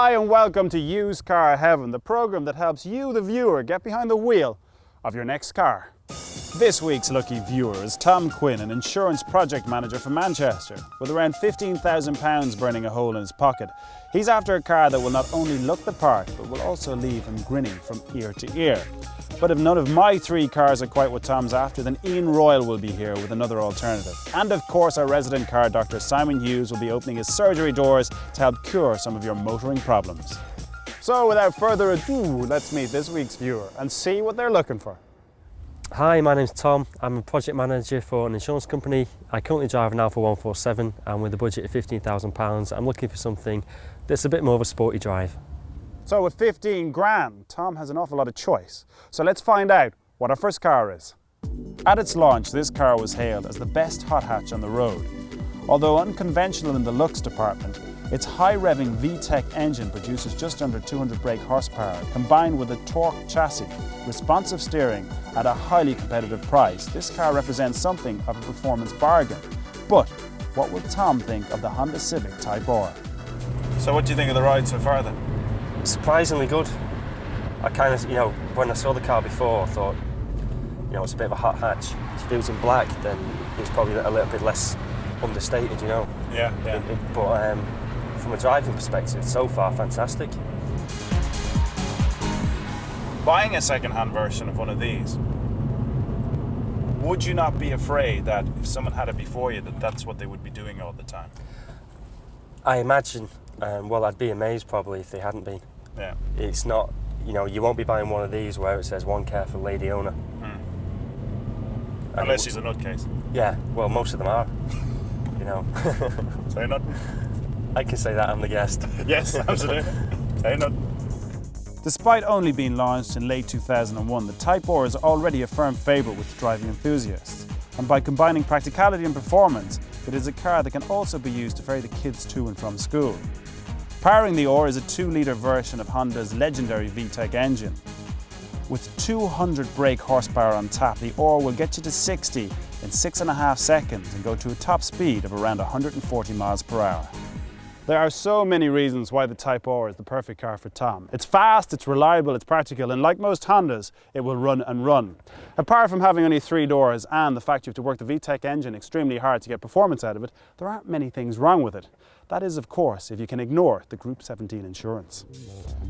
Hi and welcome to Used Car Heaven, the program that helps you, the viewer, get behind the wheel of your next car. This week's lucky viewer is Tom Quinn, an insurance project manager from Manchester. With around £15,000 burning a hole in his pocket, he's after a car that will not only look the part, but will also leave him grinning from ear to ear. But if none of my three cars are quite what Tom's after, then Ian Royal will be here with another alternative. And of course, our resident car doctor Simon Hughes will be opening his surgery doors to help cure some of your motoring problems. So without further ado, let's meet this week's viewer and see what they're looking for. Hi, my name's Tom. I'm a project manager for an insurance company. I currently drive an Alfa 147 and with a budget of £15,000, I'm looking for something that's a bit more of a sporty drive. So with 15 grand, Tom has an awful lot of choice. So let's find out what our first car is. At its launch, this car was hailed as the best hot hatch on the road. Although unconventional in the looks department, its high-revving VTEC engine produces just under 200 brake horsepower, combined with a torque chassis, responsive steering at a highly competitive price. This car represents something of a performance bargain. But what will Tom think of the Honda Civic Type R? So what do you think of the ride so far then? Surprisingly good. I kind of, when I saw the car before, I thought, it's a bit of a hot hatch. If it was in black, then it's probably a little bit less understated, Yeah. But from a driving perspective, so far, fantastic. Buying a second-hand version of one of these, would you not be afraid that if someone had it before you, that's what they would be doing all the time? I imagine, I'd be amazed probably if they hadn't been. Yeah. It's not, you won't be buying one of these where it says one careful lady owner. Unless she's a nutcase. Yeah, well, most of them are, Say nothing. I can say that, I'm the guest. Yes, absolutely. Say nothing. Despite only being launched in late 2001, the Type R is already a firm favourite with driving enthusiasts. And by combining practicality and performance, it is a car that can also be used to ferry the kids to and from school. Powering the R is a 2-litre version of Honda's legendary VTEC engine. With 200 brake horsepower on tap, the R will get you to 60 in 6.5 seconds and go to a top speed of around 140 miles per hour. There are so many reasons why the Type R is the perfect car for Tom. It's fast, it's reliable, it's practical, and like most Hondas, it will run and run. Apart from having only 3 doors and the fact you have to work the VTEC engine extremely hard to get performance out of it, there aren't many things wrong with it. That is, of course, if you can ignore the Group 17 insurance.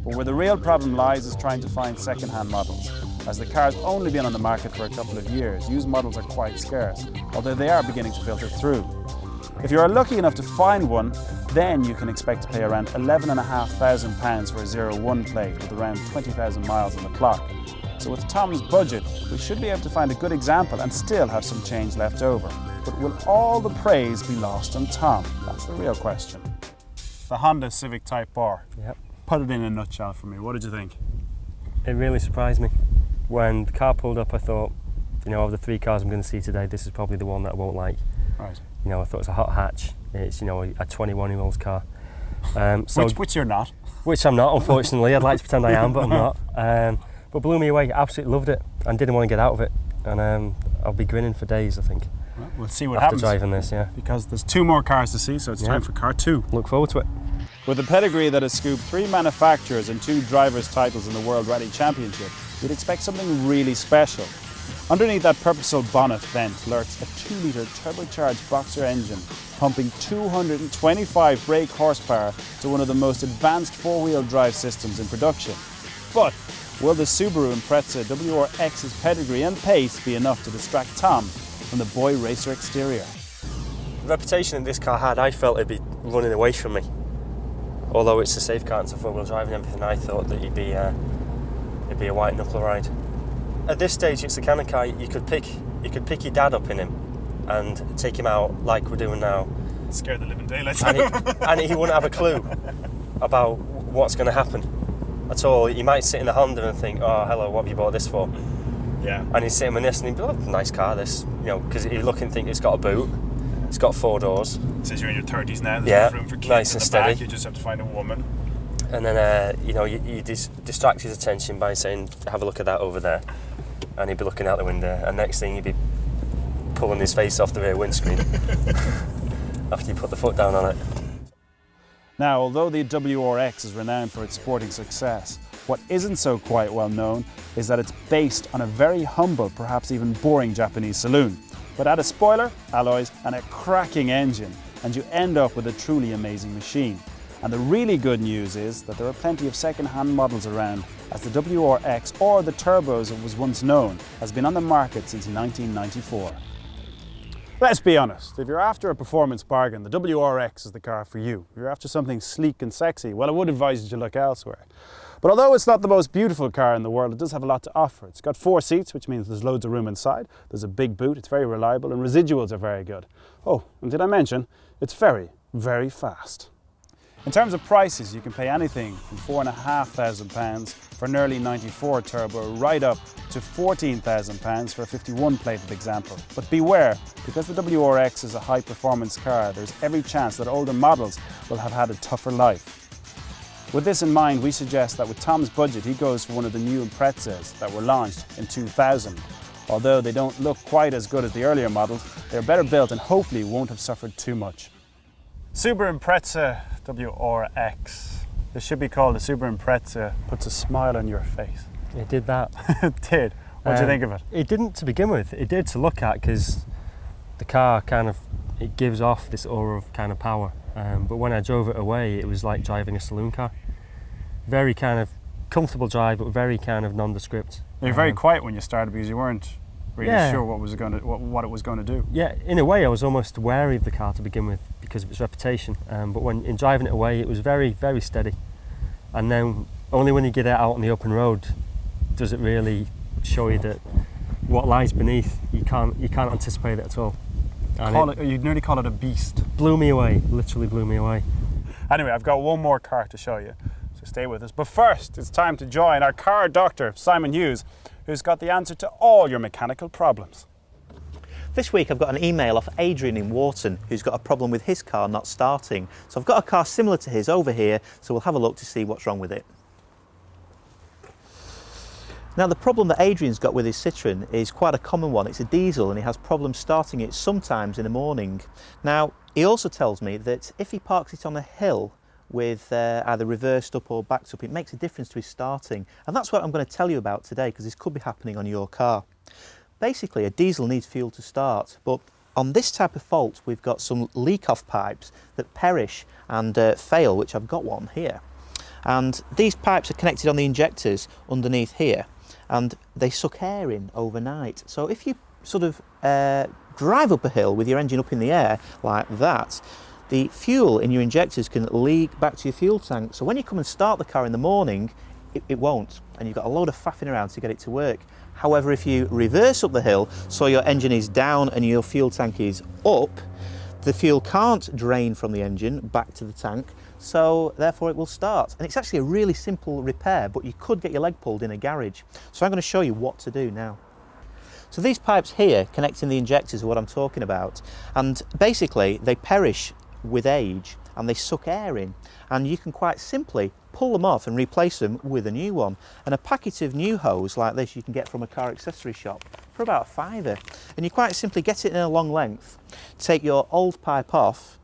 But where the real problem lies is trying to find second-hand models. As the car's only been on the market for a couple of years, used models are quite scarce, although they are beginning to filter through. If you are lucky enough to find one, then you can expect to pay around £11,500 for a 01 plate with around 20,000 miles on the clock. So with Tom's budget, we should be able to find a good example and still have some change left over. But will all the praise be lost on Tom? That's the real question. The Honda Civic Type R. Yep. Put it in a nutshell for me. What did you think? It really surprised me. When the car pulled up, I thought, of the 3 cars I'm going to see today, this is probably the one that I won't like. Right. I thought it's a hot hatch. It's, a 21-year-old's car. Which you're not. Which I'm not, unfortunately. I'd like to pretend I am, but I'm not. But blew me away. Absolutely loved it and didn't want to get out of it. And I'll be grinning for days, I think. Well, we'll see what after happens. Driving this, yeah. Because there's 2 more cars to see, so it's time for car 2. Look forward to it. With a pedigree that has scooped 3 manufacturers and 2 drivers' titles in the World Rally Championship, you'd expect something really special. Underneath that purposeful bonnet vent lurks a 2-litre turbocharged boxer engine, pumping 225 brake horsepower to one of the most advanced 4-wheel drive systems in production. But will the Subaru Impreza WRX's pedigree and pace be enough to distract Tom from the boy racer exterior? The reputation that this car had, I felt it'd be running away from me. Although it's a safe car and it's a 4-wheel drive and everything, I thought that it'd be a white knuckle ride. At this stage, it's the kind of car you could pick your dad up in him and take him out like we're doing now. Scare the living daylights out of him. And he wouldn't have a clue about what's going to happen at all. He might sit in the Honda and think, oh, hello, what have you bought this for? Yeah. And he's sitting with this and he'd be like, oh, nice car, this. Because he'd look and think it's got a boot, it's got 4 doors. It says you're in your 30s now, there's yeah, no room for kids nice in and the steady. back, you just have to find a woman. And then, you distract his attention by saying, have a look at that over there. And he'd be looking out the window, and next thing he'd be pulling his face off the rear windscreen after you put the foot down on it. Now, although the WRX is renowned for its sporting success, what isn't so quite well known is that it's based on a very humble, perhaps even boring Japanese saloon. But add a spoiler, alloys and a cracking engine, and you end up with a truly amazing machine. And the really good news is that there are plenty of second-hand models around, as the WRX, or the Turbo as it was once known, has been on the market since 1994. Let's be honest, if you're after a performance bargain, the WRX is the car for you. If you're after something sleek and sexy, well, I would advise you to look elsewhere. But although it's not the most beautiful car in the world, it does have a lot to offer. It's got 4 seats, which means there's loads of room inside. There's a big boot, it's very reliable, and residuals are very good. Oh, and did I mention, it's very, very fast. In terms of prices, you can pay anything from £4,500 for an early 94 Turbo right up to £14,000 for a 51 plated example. But beware, because the WRX is a high performance car, there's every chance that older models will have had a tougher life. With this in mind, we suggest that with Tom's budget, he goes for one of the new Imprezas that were launched in 2000. Although they don't look quite as good as the earlier models, they're better built and hopefully won't have suffered too much. Subaru Impreza WRX. This should be called a Subaru Impreza puts a smile on your face. It did that. It did. What do you think of it? It didn't to begin with. It did to look at, because the car it gives off this aura of kind of power. But when I drove it away, it was like driving a saloon car. Very kind of comfortable drive, but very kind of nondescript. You were very quiet when you started because you weren't really sure what it was going to do. Yeah, in a way I was almost wary of the car to begin with because of its reputation. But in driving it away, it was very, very steady. And then only when you get it out on the open road does it really show you that what lies beneath, you can't anticipate it at all. You'd nearly call it a beast. Blew me away, literally blew me away. Anyway, I've got one more car to show you, so stay with us. But first, it's time to join our car doctor, Simon Hughes, who's got the answer to all your mechanical problems. This week I've got an email off Adrian in Wharton, who's got a problem with his car not starting. So I've got a car similar to his over here, so we'll have a look to see what's wrong with it. Now, the problem that Adrian's got with his Citroën is quite a common one. It's a diesel and he has problems starting it sometimes in the morning. Now, he also tells me that if he parks it on a hill with either reversed up or backed up, it makes a difference to his starting. And that's what I'm going to tell you about today, because this could be happening on your car. Basically, a diesel needs fuel to start, but on this type of fault, we've got some leak-off pipes that perish and fail, which I've got one here. And these pipes are connected on the injectors underneath here, and they suck air in overnight. So if you sort of drive up a hill with your engine up in the air like that, the fuel in your injectors can leak back to your fuel tank. So when you come and start the car in the morning, it won't, and you've got a load of faffing around to get it to work. However, if you reverse up the hill, so your engine is down and your fuel tank is up, the fuel can't drain from the engine back to the tank, so therefore it will start. And it's actually a really simple repair, but you could get your leg pulled in a garage. So I'm going to show you what to do now. So these pipes here connecting the injectors are what I'm talking about, and basically they perish with age and they suck air in, and you can quite simply pull them off and replace them with a new one. And a packet of new hose like this you can get from a car accessory shop for about £5, and you quite simply get it in a long length, take your old pipe off,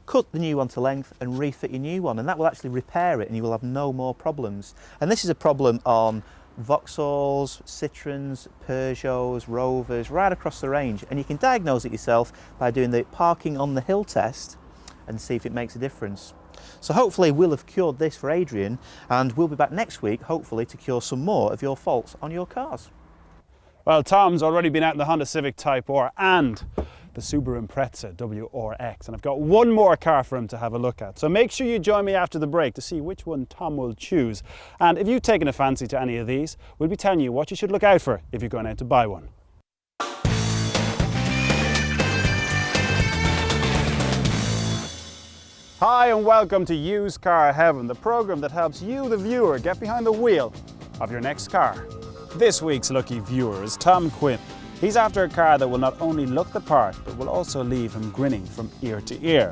cut the new one to length and refit your new one, and that will actually repair it and you will have no more problems. And this is a problem on Vauxhalls, Citroëns, Peugeots, Rovers, right across the range, and you can diagnose it yourself by doing the parking on the hill test and see if it makes a difference. So hopefully we'll have cured this for Adrian, and we'll be back next week hopefully to cure some more of your faults on your cars. Well, Tom's already been out in the Honda Civic Type R and the Subaru Impreza WRX, and I've got one more car for him to have a look at. So make sure you join me after the break to see which one Tom will choose. And if you've taken a fancy to any of these, we'll be telling you what you should look out for if you're going out to buy one. Hi and welcome to Used Car Heaven, the program that helps you, the viewer, get behind the wheel of your next car. This week's lucky viewer is Tom Quinn. He's after a car that will not only look the part, but will also leave him grinning from ear to ear.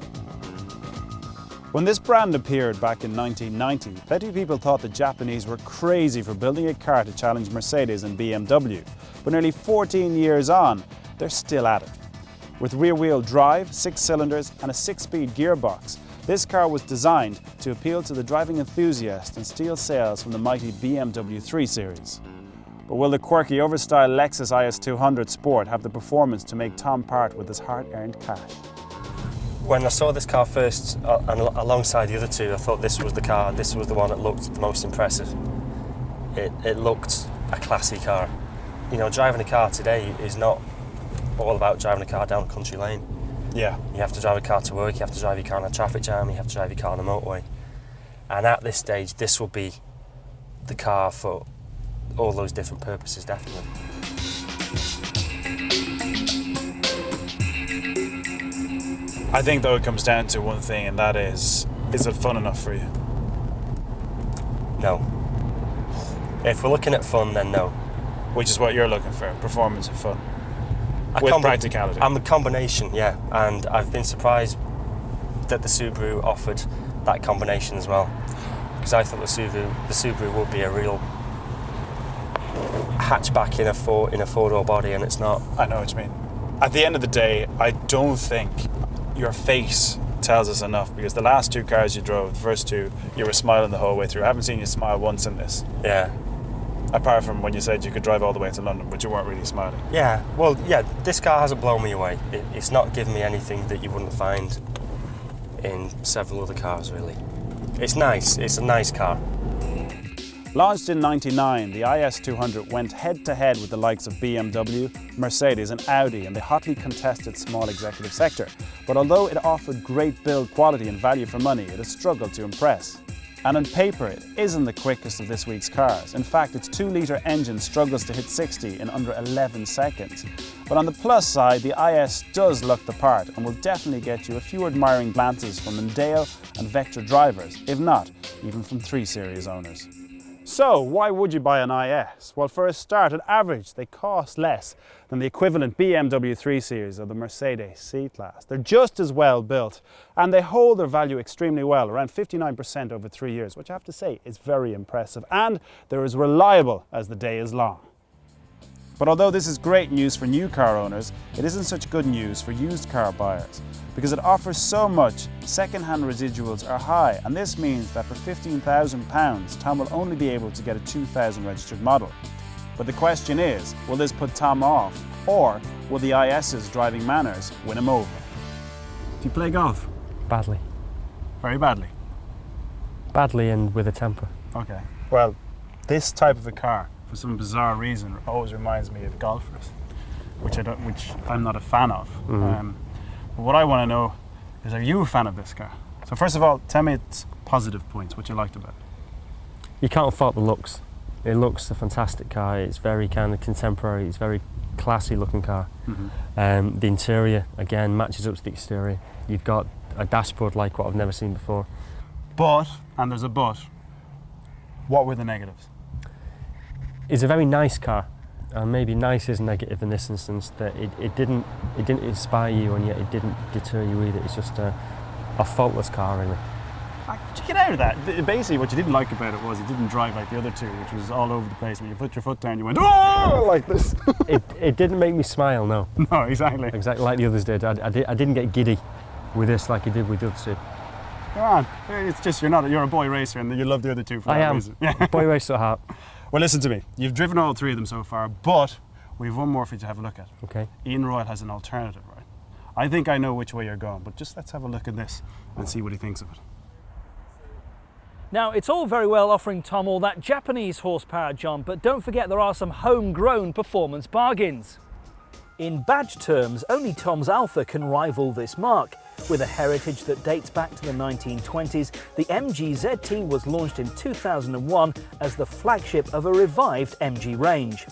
When this brand appeared back in 1990, plenty of people thought the Japanese were crazy for building a car to challenge Mercedes and BMW. But nearly 14 years on, they're still at it. With rear-wheel drive, 6 cylinders and a 6-speed gearbox, This car was designed to appeal to the driving enthusiast and steal sales from the mighty BMW 3 Series. But will the quirky, overstyled Lexus IS200 Sport have the performance to make Tom part with his hard-earned cash? When I saw this car first, and alongside the other two, I thought this was the car, this was the one that looked the most impressive. It looked a classy car. You know, driving a car today is not all about driving a car down a country lane. Yeah. You have to drive a car to work, you have to drive your car in a traffic jam, you have to drive your car on a motorway. And at this stage, this will be the car for all those different purposes, definitely. I think though it comes down to one thing, and that is it fun enough for you? No. If we're looking at fun, then no. Which is what you're looking for, performance and fun. With practicality. I'm a combination, yeah. And I've been surprised that the Subaru offered that combination as well. Because I thought the Subaru would be a real hatchback in a four-door body, and it's not. I know what you mean. At the end of the day, I don't think your face tells us enough, because the last two cars you drove, the first two, you were smiling the whole way through. I haven't seen you smile once in this. Yeah. Apart from when you said you could drive all the way to London, but you weren't really smiling. Yeah, well, yeah, this car hasn't blown me away. It's not given me anything that you wouldn't find in several other cars, really. It's nice, it's a nice car. Launched in '99, the IS200 went head-to-head with the likes of BMW, Mercedes and Audi in the hotly contested small executive sector. But although it offered great build quality and value for money, it has struggled to impress. And on paper, it isn't the quickest of this week's cars. In fact, its 2-litre engine struggles to hit 60 in under 11 seconds. But on the plus side, the IS does look the part and will definitely get you a few admiring glances from Mondeo and Vectra drivers, if not even from 3 Series owners. So, why would you buy an IS? Well, for a start, on average, they cost less than the equivalent BMW 3 Series or the Mercedes C-Class. They're just as well built, and they hold their value extremely well, around 59% over 3 years, which I have to say is very impressive, and they're as reliable as the day is long. But although this is great news for new car owners, it isn't such good news for used car buyers. Because it offers so much, second-hand residuals are high, and this means that for £15,000, Tom will only be able to get a 2000 registered model. But the question is, will this put Tom off, or will the IS's driving manners win him over? Do you play golf? Badly. Very badly? Badly and with a temper. Okay. Well, this type of a car, for some bizarre reason, always reminds me of golfers, which I'm not a fan of. Mm-hmm. But what I want to know is, are you a fan of this car? So first of all, tell me its positive points, what you liked about it. You can't fault the looks. It looks a fantastic car. It's very kind of contemporary. It's a very classy looking car. Mm-hmm. The interior, again, matches up to the exterior. You've got a dashboard like what I've never seen before. But, and there's a but, what were the negatives? It's a very nice car. Maybe nice is negative in this instance, that it didn't inspire you, and yet it didn't deter you either. It's just a faultless car, really. Could you get out of that? Basically, what you didn't like about it was it didn't drive like the other two, which was all over the place. When you put your foot down, you went, oh, like this. It didn't make me smile, no. No, exactly. Exactly like the others did. I didn't get giddy with this like I did with the other two. Come on, it's just you're a boy racer, and you love the other two for that reason. I am. Boy racer at heart. Well, listen to me. You've driven all 3 of them so far, but we've one more for you to have a look at. Okay. Ian Royal has an alternative, right? I think I know which way you're going, but just let's have a look at this and see what he thinks of it. Now, it's all very well offering Tom all that Japanese horsepower, John, but don't forget there are some homegrown performance bargains. In badge terms, only Tom's Alpha can rival this mark. With a heritage that dates back to the 1920s, the MG ZT was launched in 2001 as the flagship of a revived MG range.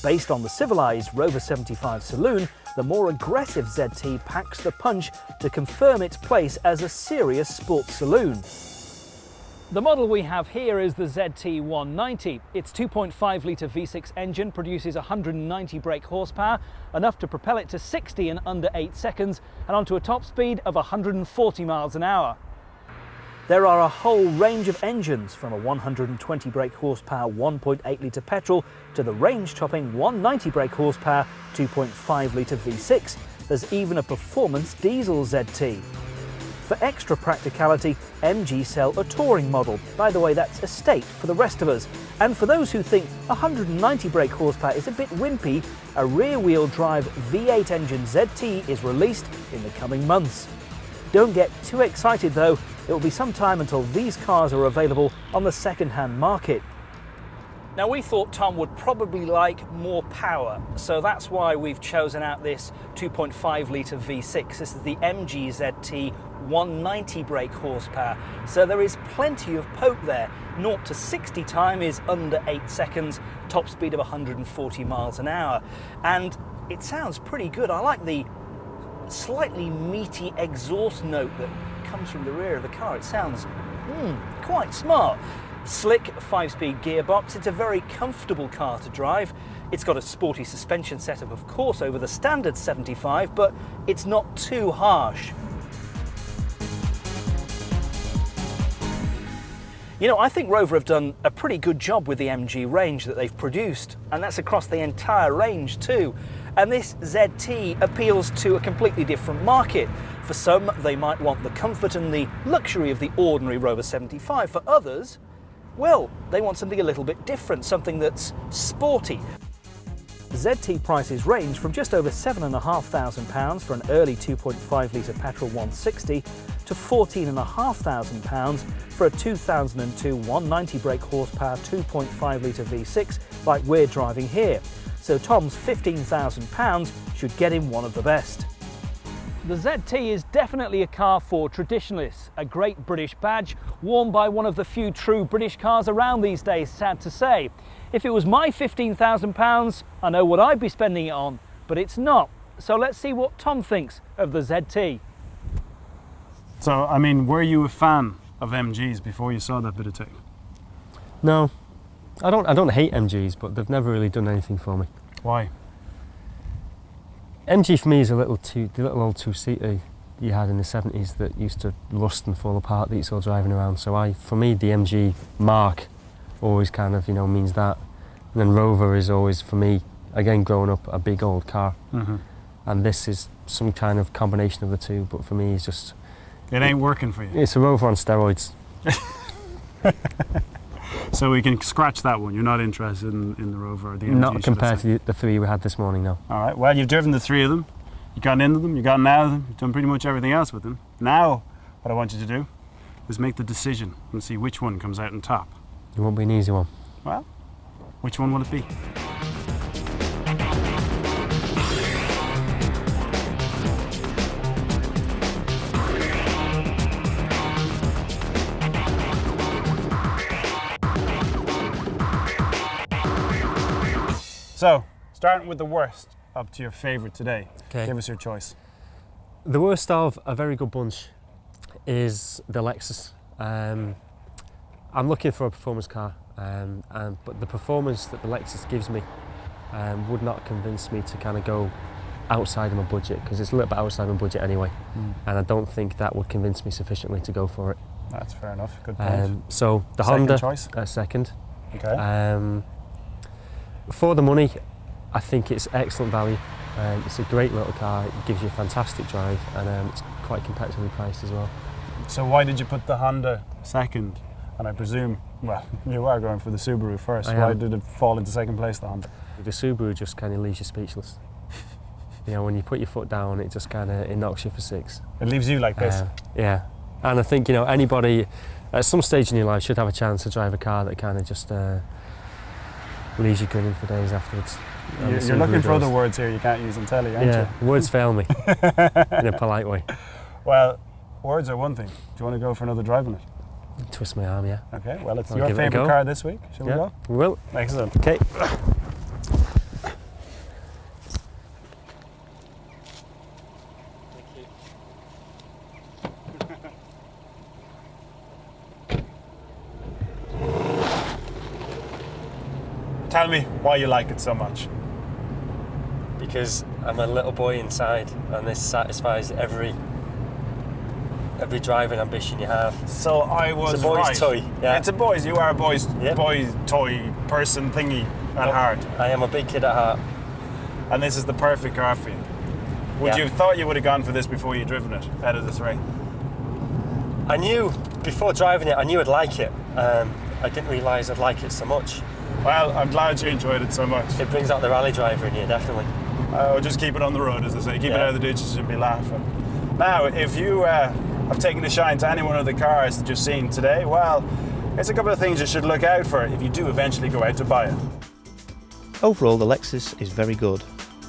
Based on the civilised Rover 75 saloon, the more aggressive ZT packs the punch to confirm its place as a serious sports saloon. The model we have here is the ZT190. Its 2.5-litre V6 engine produces 190 brake horsepower, enough to propel it to 60 in under 8 seconds and onto a top speed of 140 miles an hour. There are a whole range of engines, from a 120 brake horsepower 1.8-litre petrol to the range-topping 190 brake horsepower 2.5-litre V6. There's even a performance diesel ZT. For extra practicality, MG sell a touring model. By the way, that's estate for the rest of us. And for those who think 190 brake horsepower is a bit wimpy, a rear-wheel drive V8 engine ZT is released in the coming months. Don't get too excited though, it will be some time until these cars are available on the second-hand market. Now we thought Tom would probably like more power, so that's why we've chosen out this 2.5 litre V6. This is the MG ZT 190 brake horsepower, so there is plenty of poke there. 0 to 60 time is under 8 seconds, top speed of 140 miles an hour, and it sounds pretty good. I like the slightly meaty exhaust note that comes from the rear of the car. It sounds quite smart. Slick 5-speed gearbox. It's a very comfortable car to drive. It's got a sporty suspension setup, of course, over the standard 75, but it's not too harsh. You know, I think Rover have done a pretty good job with the MG range that they've produced, and that's across the entire range too. And this ZT appeals to a completely different market. For some, they might want the comfort and the luxury of the ordinary Rover 75. For others, well, they want something a little bit different, something that's sporty. ZT prices range from just over £7,500 for an early 2.5 litre petrol 160 to £14,500 for a 2002 190 brake horsepower 2.5 litre V6 like we're driving here. So Tom's £15,000 should get him one of the best. The ZT is definitely a car for traditionalists, a great British badge worn by one of the few true British cars around these days, sad to say. If it was my £15,000, I know what I'd be spending it on, but it's not. So let's see what Tom thinks of the ZT. So, I mean, were you a fan of MGs before you saw that bit of tech? No, I don't hate MGs, but they've never really done anything for me. Why? MG for me is the little old two-seater you had in the 70s that used to rust and fall apart that you saw driving around. So for me, the MG mark always kind of, means that. And then Rover is always, for me, again, growing up, a big old car. Mm-hmm. And this is some kind of combination of the two, but for me, it's just... It ain't working for you. It's a Rover on steroids. So we can scratch that one. You're not interested in the Rover or the MG? Not compared to the three we had this morning, no. All right, well, you've driven the three of them. You've gotten into them, you've gotten out of them, you've done pretty much everything else with them. Now, what I want you to do is make the decision and see which one comes out on top. It won't be an easy one. Well, which one will it be? So, starting with the worst up to your favourite today. Okay. Give us your choice. The worst of a very good bunch is the Lexus. I'm looking for a performance car, but the performance that the Lexus gives me would not convince me to kind of go outside of my budget, because it's a little bit outside my budget anyway, and I don't think that would convince me sufficiently to go for it. That's fair enough, good point. So the Second Honda, choice? Second. Okay. For the money, I think it's excellent value. It's a great little car, it gives you a fantastic drive, and it's quite competitively priced as well. So why did you put the Honda second? And I presume, well, you are going for the Subaru first. Why did it fall into second place, the Honda? The Subaru just kind of leaves you speechless. When you put your foot down, it just kind of, it knocks you for six. It leaves you like this? Yeah. And I think, anybody at some stage in your life should have a chance to drive a car that kind of just leaves you grinning for days afterwards. You're looking for other words here you can't use on telly, aren't you? Words fail me in a polite way. Well, words are one thing. Do you want to go for another drive on it? Twist my arm, yeah. Okay, well, it's your favourite car this week. Shall we go? We will. Excellent. Okay. Tell me why you like it so much. Because I'm a little boy inside, and this satisfies every driving ambition you have. So I was It's a boy's right. toy. Yeah. It's a boy's. You are a boy's toy person thingy at heart. I am a big kid at heart. And this is the perfect car for you. Would you have thought you would have gone for this before you'd driven it out of the three? I knew, before driving it, I knew I'd like it. I didn't realise I'd like it so much. Well, I'm glad you enjoyed it so much. It brings out the rally driver in you, definitely. Just keep it on the road, as I say. Keep it out of the ditches and be laughing. Now, if you have taken a shine to any one of the cars that you've seen today, well, there's a couple of things you should look out for if you do eventually go out to buy it. Overall, the Lexus is very good.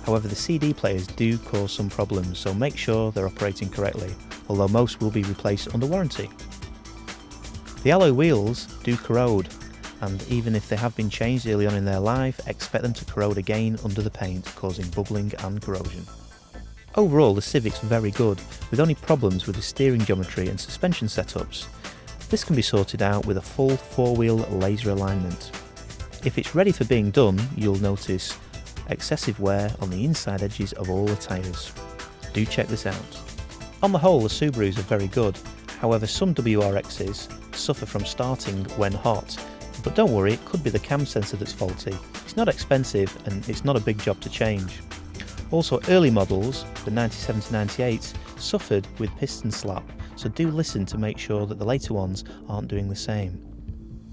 However, the CD players do cause some problems, so make sure they're operating correctly, although most will be replaced under warranty. The alloy wheels do corrode, and even if they have been changed early on in their life, expect them to corrode again under the paint, causing bubbling and corrosion. Overall, the Civic's very good, with only problems with the steering geometry and suspension setups. This can be sorted out with a full 4-wheel laser alignment. If it's ready for being done, you'll notice excessive wear on the inside edges of all the tyres. Do check this out. On the whole, the Subarus are very good, however some WRXs suffer from starting when hot, but don't worry, it could be the cam sensor that's faulty. It's not expensive and it's not a big job to change. Also, early models, the 97 to 98s, suffered with piston slap, so do listen to make sure that the later ones aren't doing the same.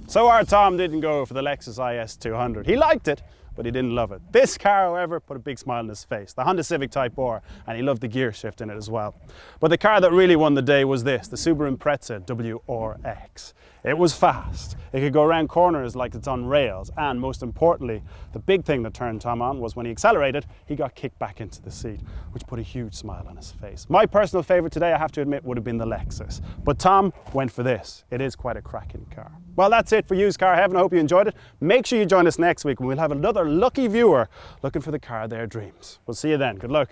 So our Tom didn't go for the Lexus IS200. He liked it, but he didn't love it. This car, however, put a big smile on his face, the Honda Civic Type R, and he loved the gear shift in it as well. But the car that really won the day was this, the Subaru Impreza WRX. It was fast, it could go around corners like it's on rails, and most importantly, the big thing that turned Tom on was when he accelerated, he got kicked back into the seat, which put a huge smile on his face. My personal favourite today, I have to admit, would have been the Lexus, but Tom went for this. It is quite a cracking car. Well, that's it for Used Car Heaven. I hope you enjoyed it. Make sure you join us next week when we'll have another lucky viewer looking for the car of their dreams. We'll see you then. Good luck.